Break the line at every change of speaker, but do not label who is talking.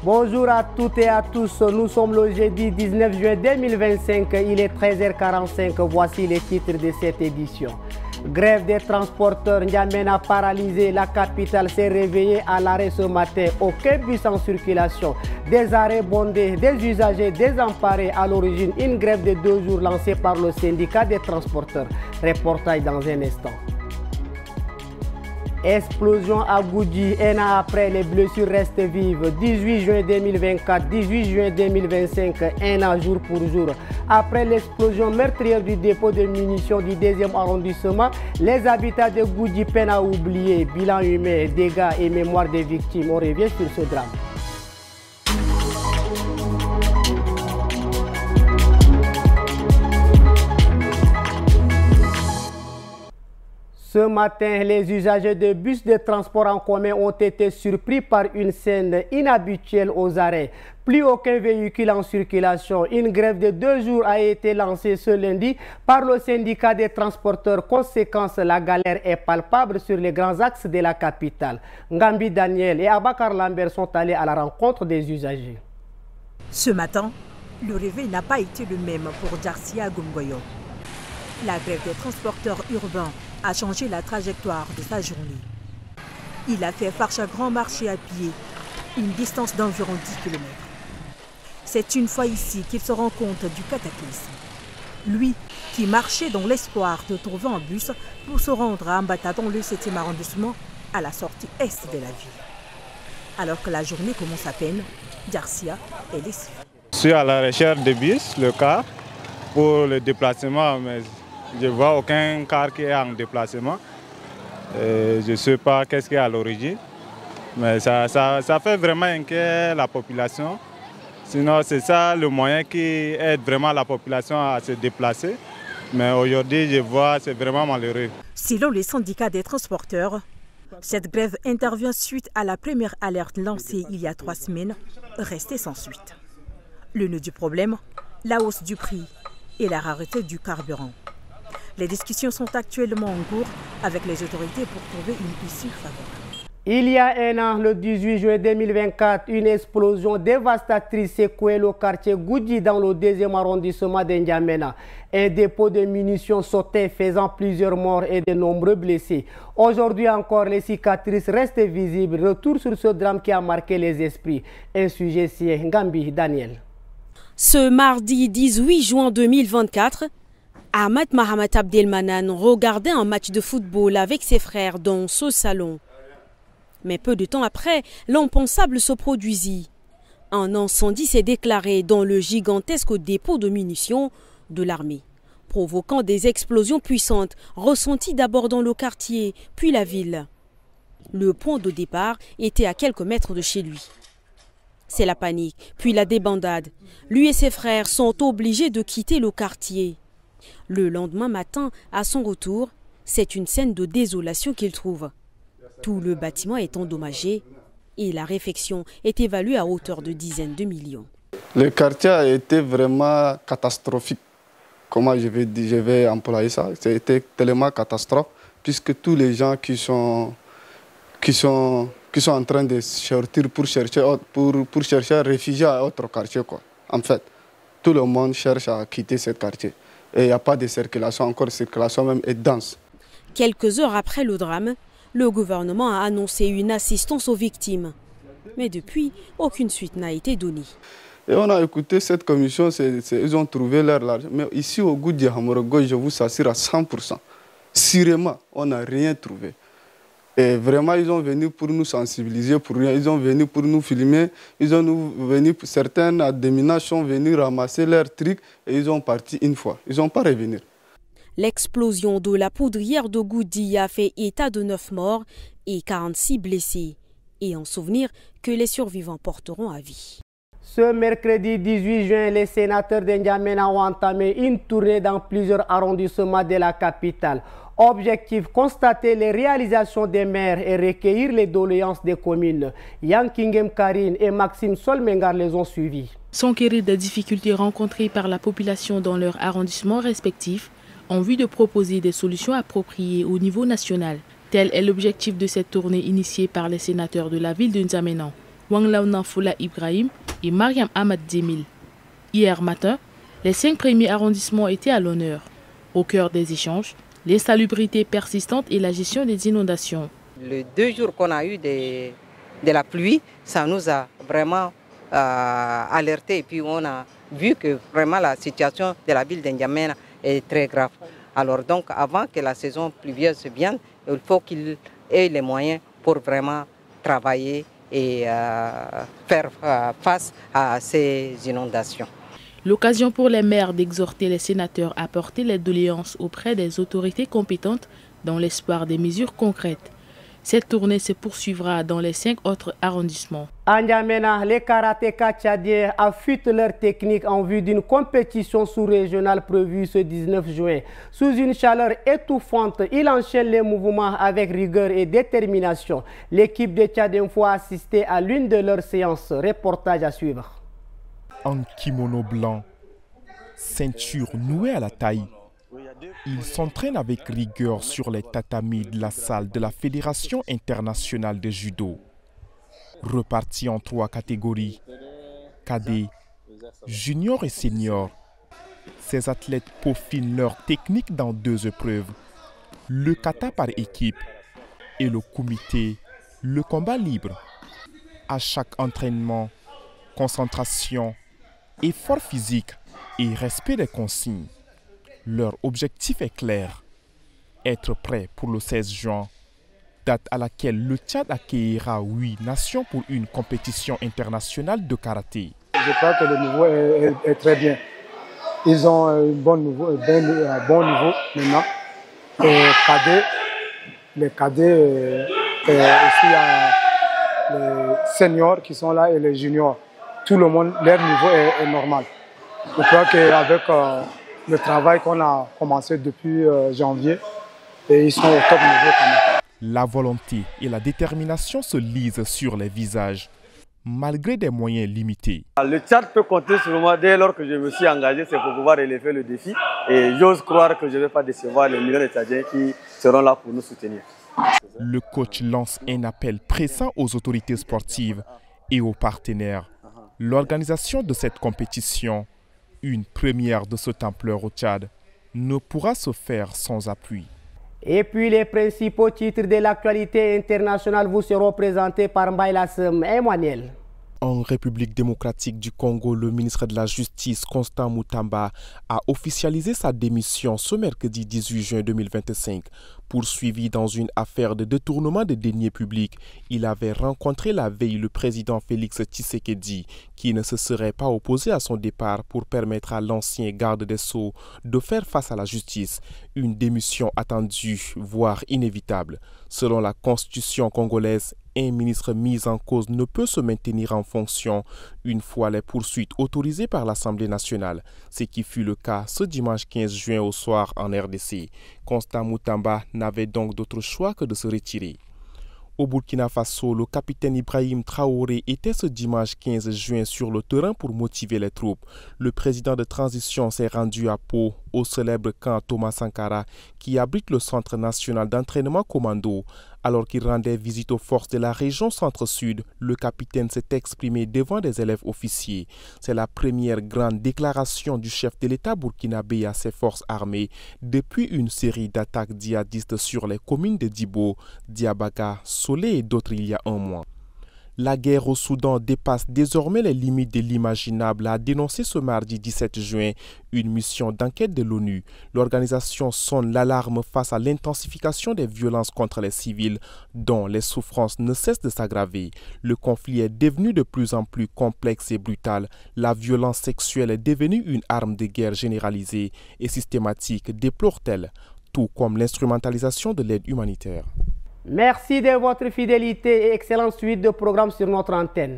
Bonjour à toutes et à tous, nous sommes le jeudi 19 juin 2025, il est 13h45, voici les titres de cette édition. Grève des transporteurs, N'Djamena paralysé, la capitale s'est réveillée à l'arrêt ce matin, aucun bus en circulation, des arrêts bondés, des usagers désemparés à l'origine, une grève de 2 jours lancée par le syndicat des transporteurs. Reportage dans un instant. Explosion à Goudji, un an après, les blessures restent vives. 18 juin 2024, 18 juin 2025, un an jour pour jour. Après l'explosion meurtrière du dépôt de munitions du 2e arrondissement, les habitants de Goudji peinent à oublier. Bilan humain, dégâts et mémoire des victimes. On revient sur ce drame. Ce matin, les usagers de bus de transport en commun ont été surpris par une scène inhabituelle aux arrêts. Plus aucun véhicule en circulation. Une grève de 2 jours a été lancée ce lundi par le syndicat des transporteurs. Conséquence, la galère est palpable sur les grands axes de la capitale. Ngambi Daniel et Abakar Lambert sont allés à la rencontre des usagers.
Ce matin, le réveil n'a pas été le même pour Darcia Gomgoyo. La grève des transporteurs urbains a changé la trajectoire de sa journée. Il a fait farce à grand marché à pied, une distance d'environ 10 km. C'est une fois ici qu'il se rend compte du cataclysme. Lui, qui marchait dans l'espoir de trouver un bus pour se rendre à Ambata dans le 7e arrondissement, à la sortie est de la ville. Alors que la journée commence à peine, Darcia est lessive.
Je suis à la recherche de bus, le car, pour le déplacement, mais je ne vois aucun car qui est en déplacement. Je ne sais pas qu'est-ce qui est à l'origine, mais ça fait vraiment inquiet la population. Sinon, c'est ça le moyen qui aide vraiment la population à se déplacer. Mais aujourd'hui, je vois, c'est vraiment malheureux.
Selon les syndicats des transporteurs, cette grève intervient suite à la première alerte lancée il y a 3 semaines, restée sans suite. Le nœud du problème, la hausse du prix et la rareté du carburant. Les discussions sont actuellement en cours avec les autorités pour trouver une issue favorable.
Il y a un an, le 18 juin 2024, une explosion dévastatrice secouait le quartier Goudji dans le 2e arrondissement de N'Djamena. Un dépôt de munitions sautait, faisant plusieurs morts et de nombreux blessés. Aujourd'hui encore, les cicatrices restent visibles. Retour sur ce drame qui a marqué les esprits. Un sujet sien, Ngambi Daniel.
Ce mardi 18 juin 2024, Ahmad Mahamat Abdelmanan regardait un match de football avec ses frères dans ce salon. Mais peu de temps après, l'impensable se produisit. Un incendie s'est déclaré dans le gigantesque dépôt de munitions de l'armée, provoquant des explosions puissantes ressenties d'abord dans le quartier, puis la ville. Le point de départ était à quelques mètres de chez lui. C'est la panique, puis la débandade. Lui et ses frères sont obligés de quitter le quartier. Le lendemain matin, à son retour, c'est une scène de désolation qu'il trouve. Tout le bâtiment est endommagé et la réfection est évaluée à hauteur de dizaines de millions.
Le quartier a été vraiment catastrophique. Comment je vais employer ça? C'était tellement catastrophe puisque tous les gens qui sont en train de sortir pour chercher un réfugié à autre quartier, quoi. En fait, tout le monde cherche à quitter ce quartier. Et il n'y a pas de circulation, encore la circulation même est dense.
Quelques heures après le drame, le gouvernement a annoncé une assistance aux victimes. Mais depuis, aucune suite n'a été donnée.
Et on a écouté cette commission, ils ont trouvé leur argent. Mais ici au Goudji Hamorogo, je vous assure à 100%. Sûrement, on n'a rien trouvé. Et vraiment, ils sont venus pour nous sensibiliser, pour rien. Ils sont venus pour nous filmer. Certaines adéminages sont venus ramasser leurs trucs et ils sont partis une fois. Ils n'ont pas revenir.
L'explosion de la poudrière de Goudji a fait état de 9 morts et 46 blessés. Et en souvenir que les survivants porteront à vie.
Ce mercredi 18 juin, les sénateurs de N'Djamena ont entamé une tournée dans plusieurs arrondissements de la capitale. Objectif, constater les réalisations des maires et recueillir les doléances des communes. Yankingem Karine et Maxime Solmengar les ont suivis.
S'enquérir des difficultés rencontrées par la population dans leurs arrondissements respectifs en vue de proposer des solutions appropriées au niveau national. Tel est l'objectif de cette tournée initiée par les sénateurs de la ville de N'Djamena. Wanglauna Foula Ibrahim et Mariam Ahmad Djemil. Hier matin, les 5 premiers arrondissements étaient à l'honneur. Au cœur des échanges, l'insalubrité persistante et la gestion des inondations.
Les 2 jours qu'on a eu de la pluie, ça nous a vraiment alertés. Et puis on a vu que vraiment la situation de la ville d'Indiamena est très grave. Alors donc avant que la saison pluvieuse vienne, il faut qu'il ait les moyens pour vraiment travailler et faire face à ces inondations.
L'occasion pour les maires d'exhorter les sénateurs à porter les doléances auprès des autorités compétentes dans l'espoir des mesures concrètes. Cette tournée se poursuivra dans les 5 autres arrondissements.
À N'Djamena, les karatékas tchadiens affûtent leur technique en vue d'une compétition sous-régionale prévue ce 19 juin. Sous une chaleur étouffante, ils enchaînent les mouvements avec rigueur et détermination. L'équipe des Tchadiens a assisté à l'une de leurs séances. Reportage à suivre.
En kimono blanc, ceinture nouée à la taille, ils s'entraînent avec rigueur sur les tatamis de la salle de la Fédération internationale de judo. Repartis en 3 catégories, cadets, juniors et seniors, ces athlètes peaufinent leur technique dans 2 épreuves, le kata par équipe et le kumite, le combat libre. À chaque entraînement, concentration, effort physique et respect des consignes. Leur objectif est clair, être prêt pour le 16 juin, date à laquelle le Tchad accueillera 8 nations pour une compétition internationale de karaté.
Je crois que le niveau est très bien. Ils ont un bon niveau maintenant. Les cadets, aussi les seniors qui sont là et les juniors. Tout le monde, leur niveau est normal. Je crois qu'avec le travail qu'on a commencé depuis janvier, et ils sont au top niveau quand même.
La volonté et la détermination se lisent sur les visages, malgré des moyens limités.
Le Tchad peut compter sur moi dès lors que je me suis engagé, c'est pour pouvoir relever le défi. Et j'ose croire que je ne vais pas décevoir les millions de Tchadiens qui seront là pour nous soutenir.
Le coach lance un appel pressant aux autorités sportives et aux partenaires. L'organisation de cette compétition, une première de cette ampleur au Tchad, ne pourra se faire sans appui.
Et puis les principaux titres de l'actualité internationale vous seront présentés par Mbaïlassem Emmanuel.
En République démocratique du Congo, le ministre de la Justice, Constant Moutamba, a officialisé sa démission ce mercredi 18 juin 2025. Poursuivi dans une affaire de détournement de deniers publics, il avait rencontré la veille le président Félix Tshisekedi, qui ne se serait pas opposé à son départ pour permettre à l'ancien garde des Sceaux de faire face à la justice. Une démission attendue, voire inévitable. Selon la constitution congolaise, un ministre mis en cause ne peut se maintenir en fonction une fois les poursuites autorisées par l'Assemblée nationale, ce qui fut le cas ce dimanche 15 juin au soir en RDC. Constant Moutamba n'avait donc d'autre choix que de se retirer. Au Burkina Faso, le capitaine Ibrahim Traoré était ce dimanche 15 juin sur le terrain pour motiver les troupes. Le président de transition s'est rendu à Pau, au célèbre camp Thomas Sankara, qui abrite le Centre national d'entraînement commando. Alors qu'il rendait visite aux forces de la région centre-sud, le capitaine s'est exprimé devant des élèves officiers. C'est la première grande déclaration du chef de l'État burkinabé à ses forces armées depuis une série d'attaques djihadistes sur les communes de Dibo, Diabaga, Solé et d'autres il y a un mois. La guerre au Soudan dépasse désormais les limites de l'imaginable, a dénoncé ce mardi 17 juin une mission d'enquête de l'ONU. L'organisation sonne l'alarme face à l'intensification des violences contre les civils, dont les souffrances ne cessent de s'aggraver. Le conflit est devenu de plus en plus complexe et brutal. La violence sexuelle est devenue une arme de guerre généralisée et systématique, déplore-t-elle, tout comme l'instrumentalisation de l'aide humanitaire.
Merci de votre fidélité et excellente suite de programmes sur notre antenne.